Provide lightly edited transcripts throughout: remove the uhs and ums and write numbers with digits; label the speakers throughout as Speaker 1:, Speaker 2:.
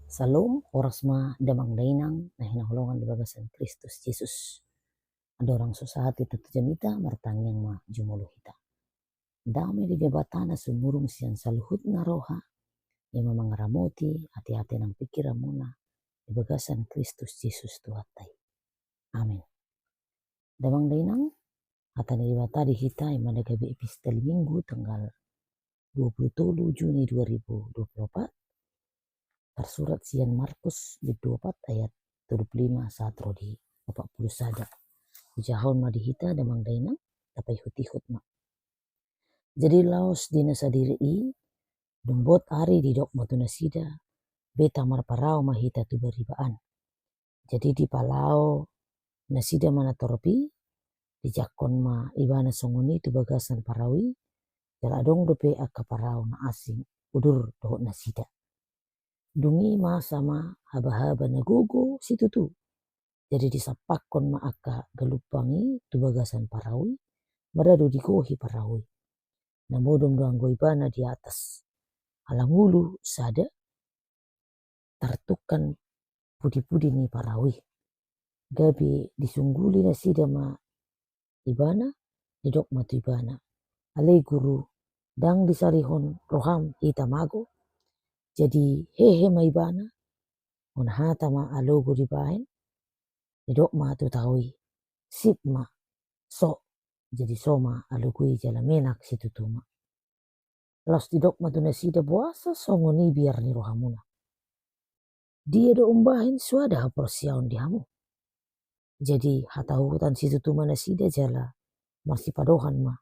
Speaker 1: Salom oras ma damang dainang na hinahulungan di bagasan Kristus Jesus. Adorang susahati tatu jamita martangyang ma jumuluhita. Dami di jabatana sumurung siang saluhut na roha yang mangaramoti hati-hati ng pikiran muna di bagasan Kristus Jesus tuhatay. Amin. Damang dainang hata ni bata di hita yang managabi epistel Minggu tanggal 27 Juni 2024 tersurat sian Markus di 24 ayat 25 satro di 40 sada. Ujahon ma dihita damang dainang tapay hutihut ma. Jadi laos di nasadiri dumbot ari di dok matunasida beta marparao mahita tu baribaan. Jadi di palao nasida mana toropi di jakon ma ibana songoni tu bagasan parawi jala dong dope aka parao na asing udur doh nasida. Dungi ma sama haba-haba nagogo situ tu. Jadi disapakon ma aka galupangi tu bagasan parawi marado dikohi parawi. Namodom doang goibana di atas alangulu sada tartukan pudi-pudi ni parawi. Gabi disungguli na sida ma ibana didok matu ibana. Alay guru dang disarihon roham hitamago. Jadi hehe ma ibana unhata ma alogo di bahin didok matu tawi sip ma so jadi soma alugui jala menak situ tuma. Los didok matu nasida buasa songoni biar ni rohamuna. Dia do umbahin suada haporsiaun dihamu. Jadi hatahutan situ tuma nasida jala masih padohan ma.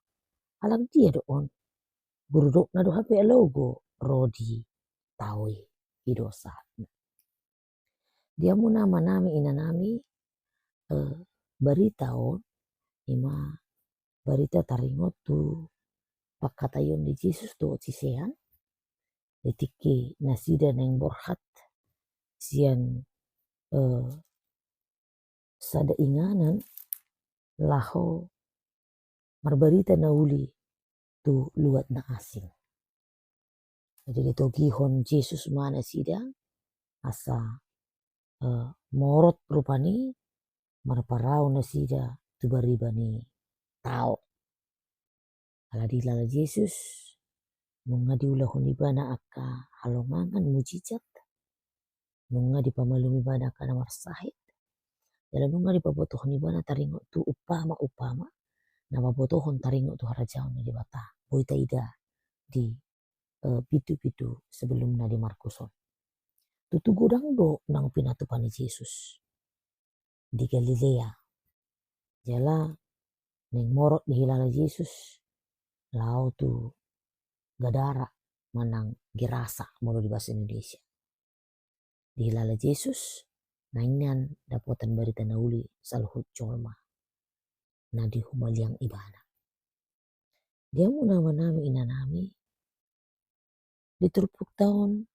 Speaker 1: Alang dia do on. Guru dok na do hape logo rodi tawi idosa. Dia mu nama nami inanami barita on ima barita taringot tu pakatayon di Jesus tu sisehan detiki nasida neng borhat sian sada inganan laho marbarita na uli tu luat na asing. Jadi ditogihon Jesus mana sida asa morot rupani marparau na sida tu baribani tao. Aladilala Jesus nunga diulahon ibana aka halongangan mujizat. Nunga dipamalumi ibana aka namar sahid. Jala nunga dipabotohon ibana taringo tu upama napabotohon taringo tu harajaon di bata. Boita ida di pitu-pitu sebelum na di Markuson. Tutu godang do nang pinatupan ni Jesus di Galilea. Jala neng morot di hilala Jesus lao tu gadara manang girasa mono di bahasa Indonesia. Di hilala Jesus naingan dapotan barita nauli saluhut colma na di humaliang ibana. Dia mu nama nami inanami di turpuk tahun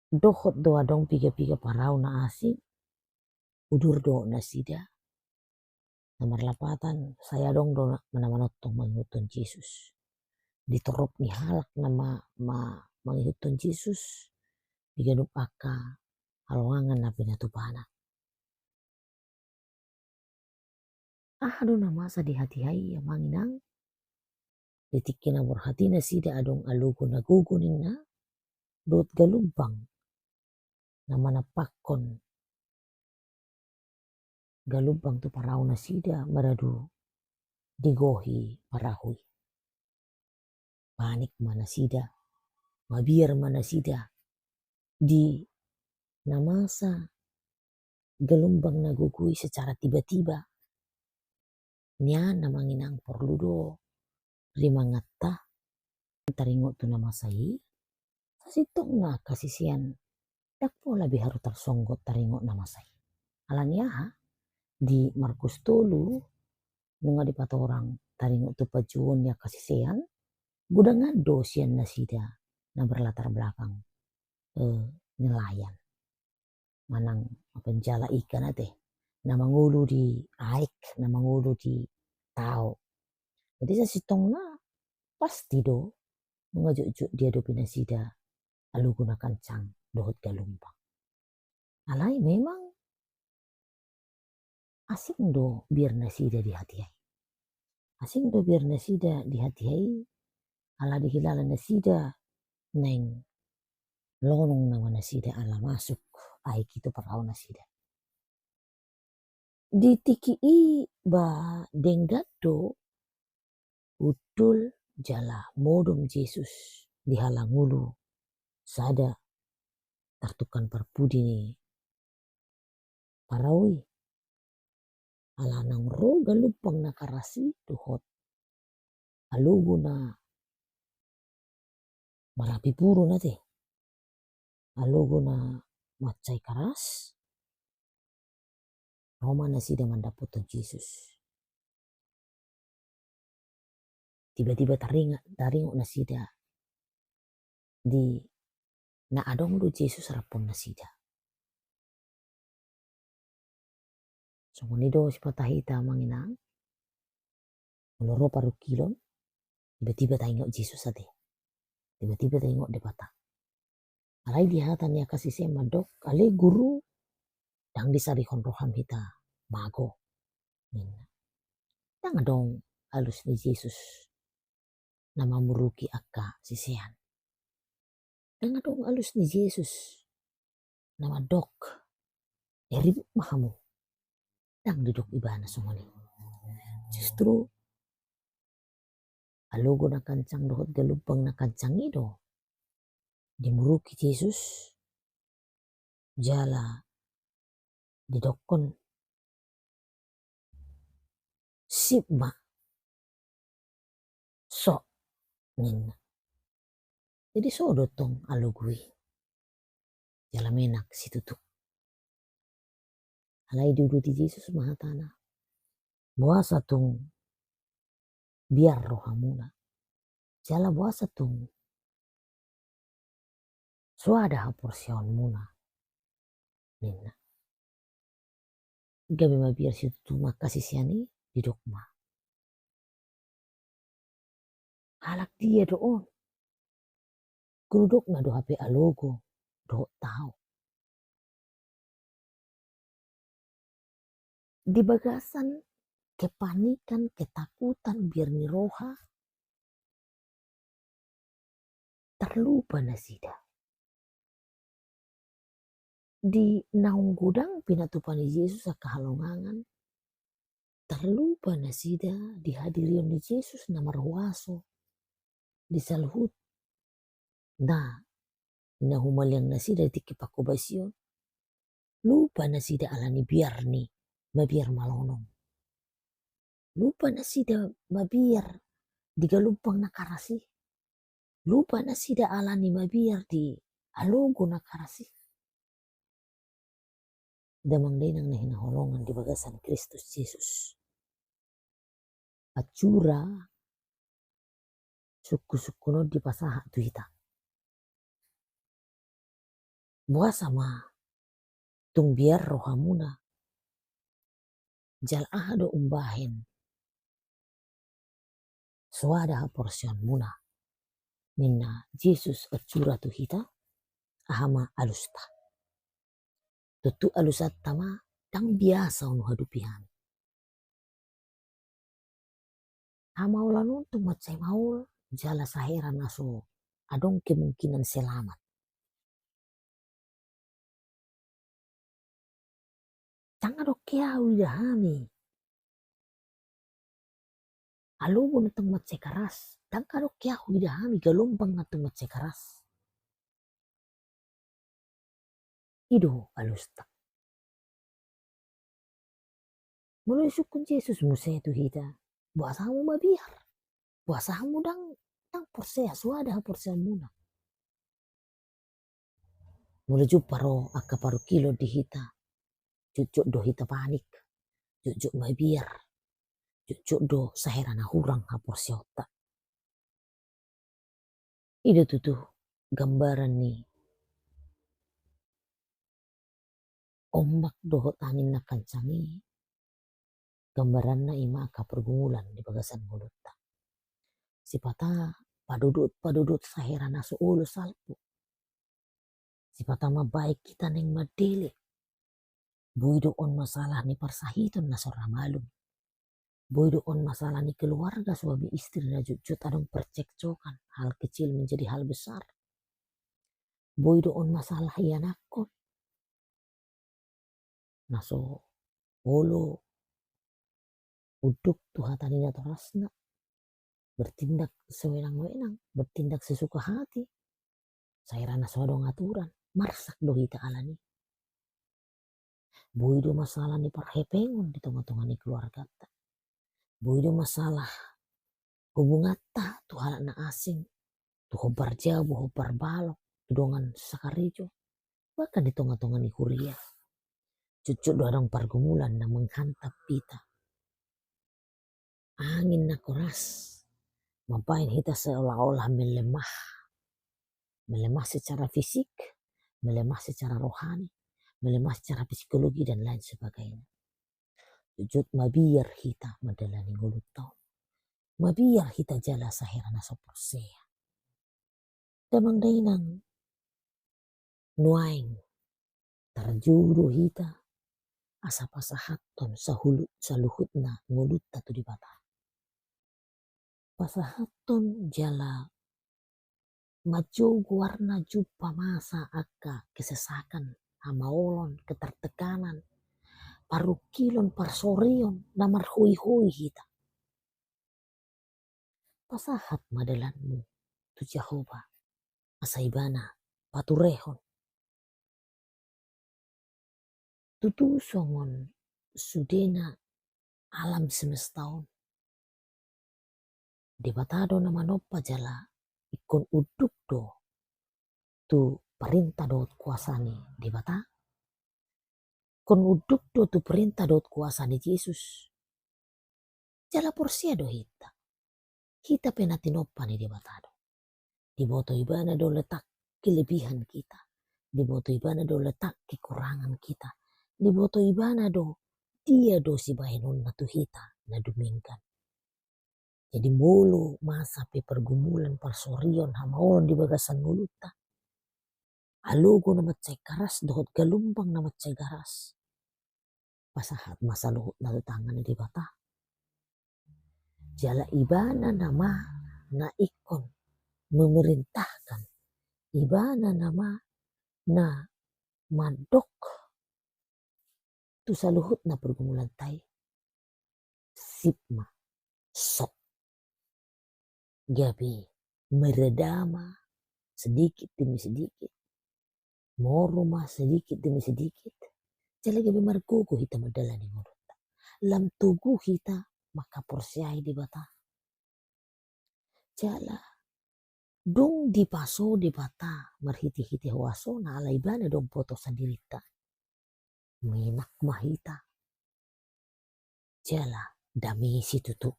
Speaker 1: dohot doa dong piga-piga parau na asing udur do na sida namar lapatan saya dong do mana-manotong mangutun Jesus ditorop ni halak nama mangutun Jesus digadup aka halongangan na pinatupana. Aduh nama sa di hati hai manginang ditikin amor hati na sida adong alugo na gugunin na dot galumpang na manapakon galumpang tu parau na sida maradu digohi parahui. Panik mana sida mabiar mana sida di namasa galumbang nagugui secara tiba-tiba. Niya namanginang porludo rimangata taringo tu namasai sasitong na kasisian dakpo labi haru tersonggot taringo namasai. Alaniaha di Markus tolu nunga di patorang taringo tu pajuon ya kasisian gudang ngado sian nasida na berlatar belakang nelayan manang penjala ikan ate na mangulu di aik na mangulu di tao. Jadi sasitong na pasti do Mengajuk-juk dia do pinasida alu guna kancang dohot galumpang. Alai memang asing do biar nasida di hati hai. Asing do biar nasida di hati hai. Ala dihilala nasida neng lonong nama nasida ala masuk ai kita parau nasida. Di tiki i ba denggat do utul jala modom Jesus dihalang ulu sada tartukan parpudi ni parawi ala nang ro galupang nakarasi dohot alugu na marapi puru nate alugu na macai karas Roma nasida mandapat Jesus. Tiba-tiba taringo nasida di na adong do Jesus rapon nasida. So do si patahita manginang uloro paru kilon tiba-tiba tengok Jesus ate. Tiba-tiba tengok de patah. Alai dihatan ya kasih sema dok ale guru dang disarihon roham hita mago. Dang dong halus ni Jesus nama muruki akka sisehan. Dang dong halus ni Jesus nama dok ribut mahamu. Dang duduk ibana songoni. Justru alogo na kancang dohot galupang na kancang ido. Dimuruki Jesus jala didokon sipma so ninna. Jadi so dotong alugui jala menak si tutuk. Alai dulu di Jesus mahatana. Buasa tung biar rohamuna. Jala buasa tung suada porsion muna. Ninna. Gabi ma biar si tutuk makasih siani didok ma. Halak dia doon. Kurudok na do HP alogo do tahu. Di bagasan kepanikan, ketakutan biar ni roha terlupa nasida. Di naung gudang pinatupani Yesus akahalongangan terlupa nasida dihadirion di Yesus na marhuaso di salhut. Nah, nahumaliang nasida di kipakobasion. Lupa nasida alani biar ni mabiar malonong. Lupa nasida mabiar di galumpang nakarasi. Lupa nasida alani mabiar di alogo nakarasi. Damang denang na hinaholongan di bagasan Kristus Jesus. Acura suku-suku no di pasaha tuita. Buah sama tung biar rohamuna jal ahado umbahen suada porsion muna minna Jesus acura tu hita ahama alusta. Tutu alusat tama dang biasa unu hadupihan. Hama ulanun tu macai maul jala saheran aso adong kemungkinan selamat. Tang adok kiau idahami. Alugo na tang macai karas. Tang adok kiau idahami galumpang na tang macai karas. Ido alusta. Mulai sukun Jesus musaya tu hita. Buasamu mabiar. Buasamu dang porsea suada porsea muna. Mulai juparo akka paru kilo di hita. Cucuk do hita panik. Cucuk mabiar. Cucuk do saherana hurang ha porsea otak. Ido tuh gambaran nih. Ombak dohot angin na kancangi. Gambaran na ima ka pergumulan di bagasan mulutta. Si pata padudut saherana so ulu salpu. Si patama baik kita neng madele. Buido on masalah ni parsahiton na sorra malum. Boido on masalah ni keluarga suami istri na jujut adong percekcokan. Hal kecil menjadi hal besar. Boido on masalah ianakon. Naso olo uduk tuhatanina torasna. Bertindak sewenang-wenang. Bertindak sesuka hati. Sairana sodong aturan. Marsak dohita alani. Boido masalah ni parhepengon di tengah-tengah ni keluarga. Boido masalah hubungata tu halak na asing. Tu hobar jauh, hobar balok. Tu dongan sakarijo. Bahkan di tengah-tengah ni kuliah. Cucuk dorong pergumulan na menghantam kita. Angin na keras. Mampain kita seolah-olah melemah. Melemah secara fisik. Melemah secara rohani. Melemah secara psikologi dan lain sebagainya. Cucuk mabiar kita madalani ngulut tahun. Mabiar kita jala sahirana soprosea. Damang dainang nuaing terjuru hita asa pasahaton saluhutna ngulut tatu di bata. Pasahaton jala majogu warna jupa masa aka kesesakan hamaolon ketertekanan parukilon parsorion namar hui-hui hita. Pasahat madalanmu tu Jehovah asaibana paturehon tutu songon sudena alam semestaon debatado nama nopa jala ikon uduk do tu perintah dot kuasani debata kon uduk do tu perintah dot kuasani Yesus jala porsia do hita penati nopa ni debatado diboto ibana do letak kelebihan kita diboto ibana do letak kekurangan kita diboto ibana do dia do si bahenon na tu hita na dumingkan. Jadi bolu masa pe pergumulan parsorion hamaon di bagasan nguluta. Alugo na macay karas dohot galumpang na macay garas. Pasahat masa luhut na tangan di bata. Jala ibana nama na ikon memerintahkan. Ibana nama na madok tu saluhut na pergumulan tay. Sipma sok. Gabi meredama sedikit demi sedikit. Moruma sedikit demi sedikit. Jala gabi margogo hita madalani ngurut. Lam tugu hita maka porsiai di bata. Jala dong di paso di bata marhiti-hiti hawaso na ala ibana dong poto sandirita. Minak mahita. Jala dami si tutu.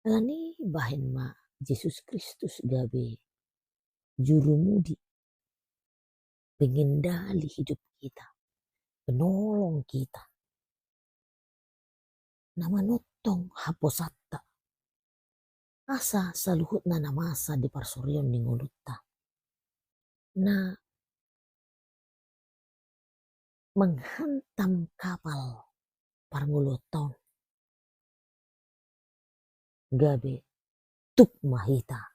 Speaker 1: Alani bahen ma Yesus Kristus gabe jurumudi pengendali hidup kita penolong kita nama notong haposatta asa saluhut na namasa di parsorion ni ngulutta na menghantam kapal parnguluton gabe tuk mahita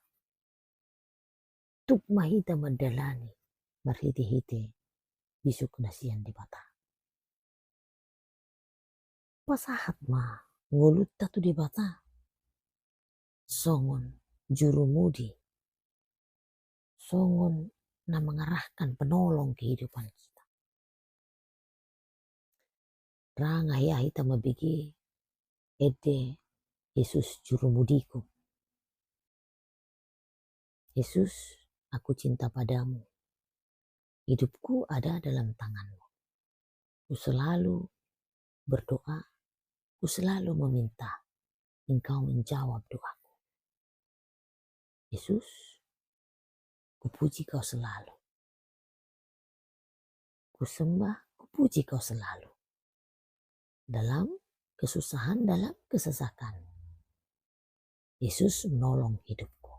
Speaker 1: madalani marhiti-hiti bisuk nasian di bata. Pasahat ma ngulutta tu di bata. Songon jurumudi. Songon na mengarahkan penolong kehidupan kita. Ranga ya hita mabigi ede Yesus jurumudiku. Yesus, aku cinta padamu. Hidupku ada dalam tanganmu. Ku selalu berdoa, ku selalu meminta. Engkau menjawab doaku. Yesus, ku puji kau selalu. Ku sembah, ku puji kau selalu. Dalam kesusahan, dalam kesesakan. Yesus menolong hidupku.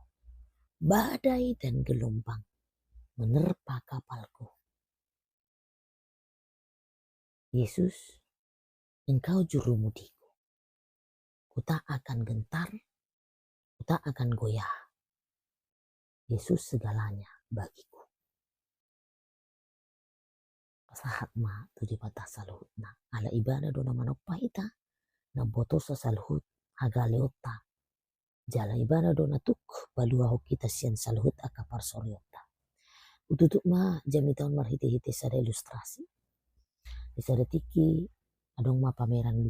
Speaker 1: badai dan gelombang menerpa kapalku. Yesus, Engkau jurumudiku. Ku tak akan gentar, ku tak akan goyah. Yesus segalanya bagiku. Sahat ma tu di patah saluhut na ala ibana dona manoppa ita na botosa saluhut haga leota jala ibana dona tuk balua kita sian saluhut aka parsoryota ututuk ma jami tahun marhite-hite sada ilustrasi di sada tiki adong ma pameran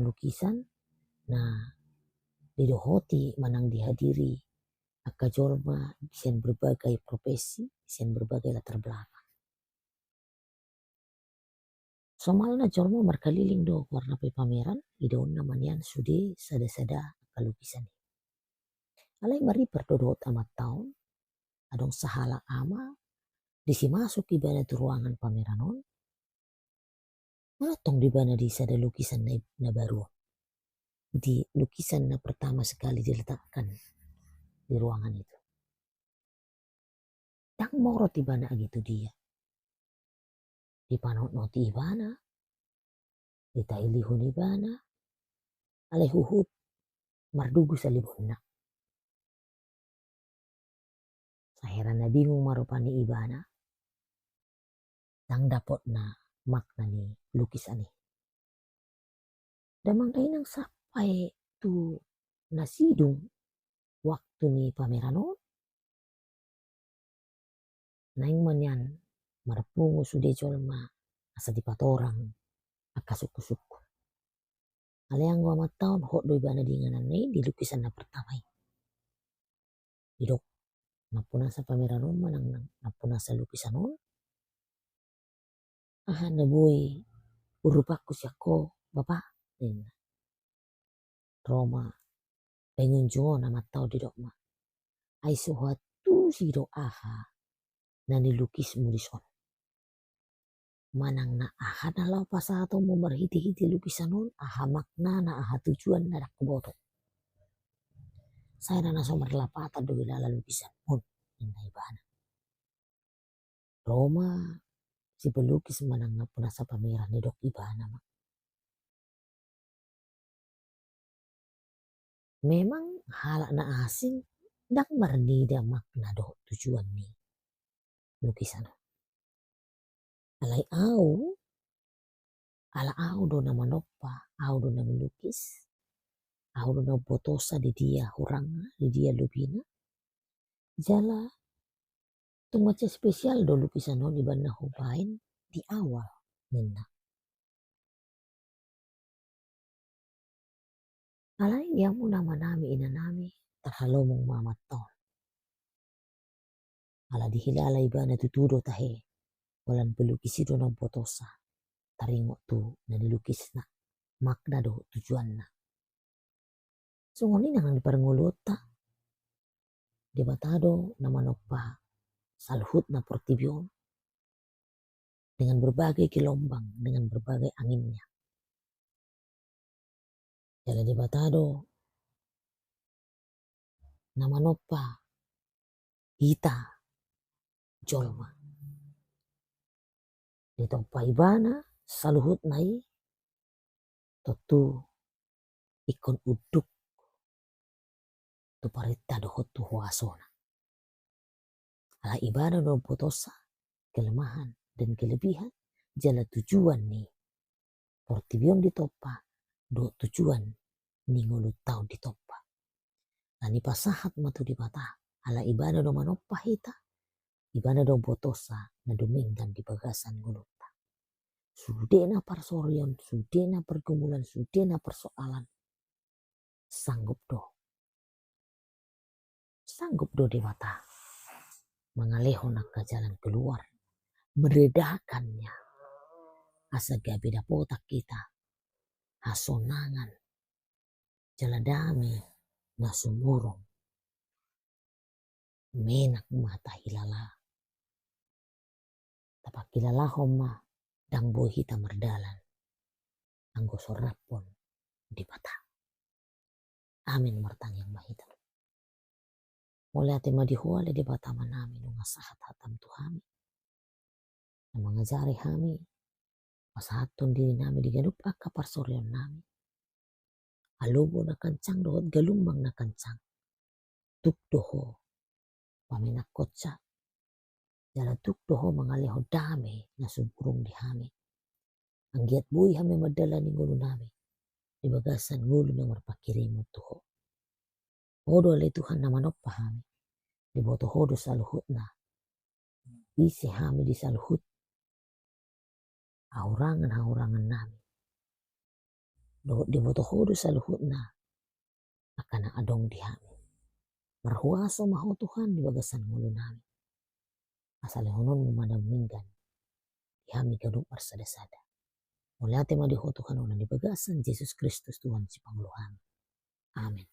Speaker 1: lukisan na didohoti manang dihadiri aka jorma sian berbagai profesi sian berbagai latar belakang. Somalna jormo markaliling do warna pe pameran idon namanian sude sada-sada kalukisan. Alai mariper dodot amat tahun adong sahala ama disi masuk ibana tu ruangan pameran on matong di bana di sada lukisan na baru di lukisan na pertama sekali diletakkan di ruangan itu. Yang morot ibana gitu dia. Di panot noti ibana, di tailihun ibana, alai huhut mardugu salibonna. Saheran na bingung marupani ibana. Tang dapot na makna ni lukisan ni. Damang dainang sampai tu nasidung waktu ni pameran on. Naing manyan marpungu sude jolma asa di patorang aka suku-suku. Aleang wa mataon hok do ibana dinganan nei di lukisan na pertama ini. Didok napunasa pameran on manang napunasa lukisan on. Aha na boy urupaku siako bapak nina. Roma pengunjungan na matao didok ma. Ai suhatu si do aha na nilukis mulison. Manang na aha na lau pasato mo marhiti-hiti lukisan on aha makna na aha tujuan na dakuboto. Saya na so marlapata do ilala lukisan on inna ibana. Roma si pelukis manang na punasa pameran ni dok ibana ma. Memang halak na asing dak marnida makna do tujuan ni lukisan. Alai au ala au do na manoppa, au do na melukis, au do na botosa di dia huranga, di dia lubina. Jala tu macam spesial do lukisan on di bana hubain di awal nina. Alai yamu nama nami ina nami terhalomong mamat ton. Ala dihila ala ibana tutudo tahe walan pelukisi do na botosa. Taringo tu na dilukis na makna do tujuan na. So ngoni nang diparngulota di batado na manoppa salhut na portibion dengan berbagai gelombang dengan berbagai anginnya. Jala di batado na manoppa hita jolma. Di topa ibana saluhut nai totu ikon uduk tu parita dohot tu huasona. Ala ibana do potosa kelemahan dan kelebihan jala tujuan ni portibion di topa do tujuan ni ngulut tau di topa. Nani pasahat matu di mata ala ibana do manoppa hita ibana do potosa na dominggan di bagasan ngulut. Sudena parsorion, sudena pergumulan, sudena persoalan. Sanggup do dewata mengalihkan ke jalan keluar, meredakannya. Asa beda potak kita, hasonangan, jalan damai, nasumurong, menak mata hilala. Tapak hilala homa, dang boy hita merdalan, anggo sorapon di patah. Amin martang yang mahita. Mulai ati madihuale di bataman nami nung sahat hatam Tuhami. Na mangajari kami masahaton diri nami di ganup akka parsoryon nami. Alubo na kancang dohot galumbang na kancang. Tukdoho paminakotsa. Jala tukdoho mangaleho dami na suburong di hami. Ang giat buhi kami madala ni ngulo nami. Di bagasan ngulo na marpakirimot tuho. Hodo alay Tuhan na manok pahami. Di boto hodo sa luhut na. Isi hami di sa luhut. Haurangan nami. Di boto hodo sa luhut na. Akan na adong di hami. Marhuaso maho Tuhan di bagasan ngulo nami. Asalehonon mo manaminggan. Di hami ganup marsada-sada. Mulai ati madiho Tuhan di bagasan Yesus Kristus Tuhan si Panguluhan. Amin.